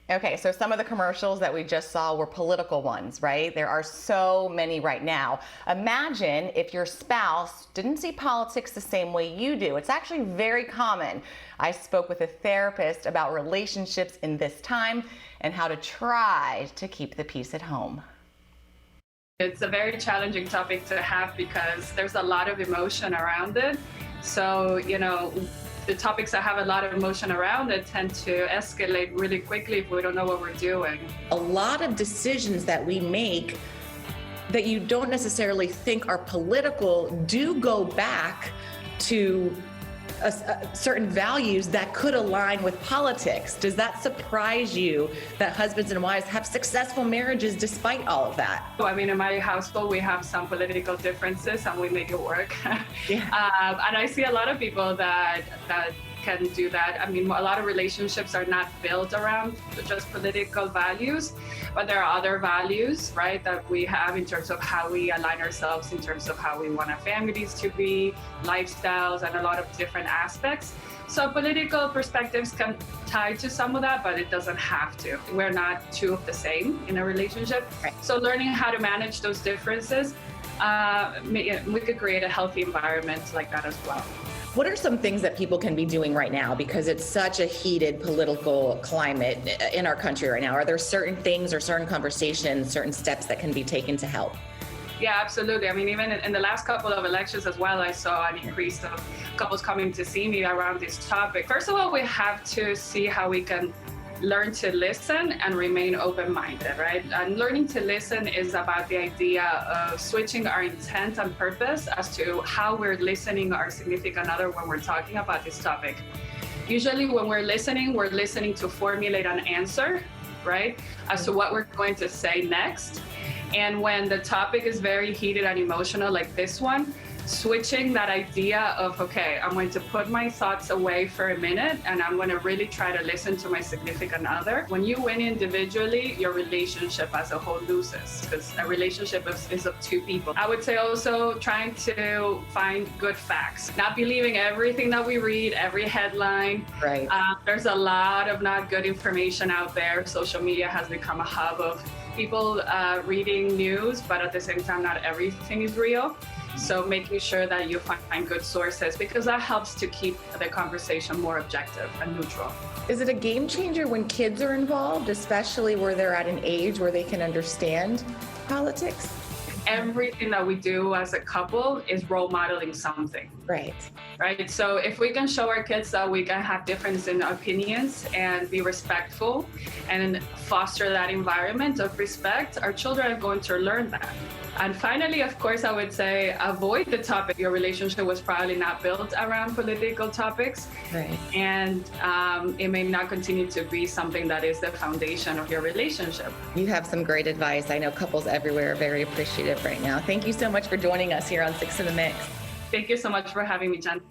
Okay, so some of the commercials that we just saw were political ones, right? There are so many right now. Imagine if your spouse didn't see politics the same way you do. It's actually very common. I spoke with a therapist about relationships in this time and how to try to keep the peace at home. It's a very challenging topic to have because there's a lot of emotion around it. So, the topics that have a lot of emotion around it tend to escalate really quickly if we don't know what we're doing. A lot of decisions that we make that you don't necessarily think are political do go back to certain values that could align with politics. Does that surprise you that husbands and wives have successful marriages despite all of that? So, in my household, we have some political differences and we make it work. Yeah. And I see a lot of people that can do that. A lot of relationships are not built around just political values, but there are other values, right, that we have in terms of how we align ourselves, in terms of how we want our families to be, lifestyles, and a lot of different aspects. So political perspectives can tie to some of that, but it doesn't have to. We're not two of the same in a relationship. Right. So learning how to manage those differences, we could create a healthy environment like that as well. What are some things that people can be doing right now? Because it's such a heated political climate in our country right now. Are there certain things or certain conversations, certain steps that can be taken to help? Yeah, absolutely. Even in the last couple of elections as well, I saw an increase of couples coming to see me around this topic. First of all, we have to see how we can learn to listen and remain open-minded, right? And learning to listen is about the idea of switching our intent and purpose as to how we're listening our significant other when we're talking about this topic. Usually when we're listening to formulate an answer, right, as to what we're going to say next. And when the topic is very heated and emotional like this one, switching that idea of, okay, I'm going to put my thoughts away for a minute and I'm going to really try to listen to my significant other. When you win individually, your relationship as a whole loses, because a relationship is of two people. I would say also trying to find good facts, not believing everything that we read, every headline. Right. There's a lot of not good information out there. Social media has become a hub of people reading news, but at the same time, not everything is real. So making sure that you find good sources, because that helps to keep the conversation more objective and neutral. Is it a game changer when kids are involved, especially where they're at an age where they can understand politics? Everything that we do as a couple is role modeling something. Right. Right. So if we can show our kids that we can have difference in opinions and be respectful and foster that environment of respect, our children are going to learn that. And finally, of course, I would say avoid the topic. Your relationship was probably not built around political topics. Right. And it may not continue to be something that is the foundation of your relationship. You have some great advice. I know couples everywhere are very appreciative right now. Thank you so much for joining us here on Six in the Mix. Thank you so much for having me, Jen.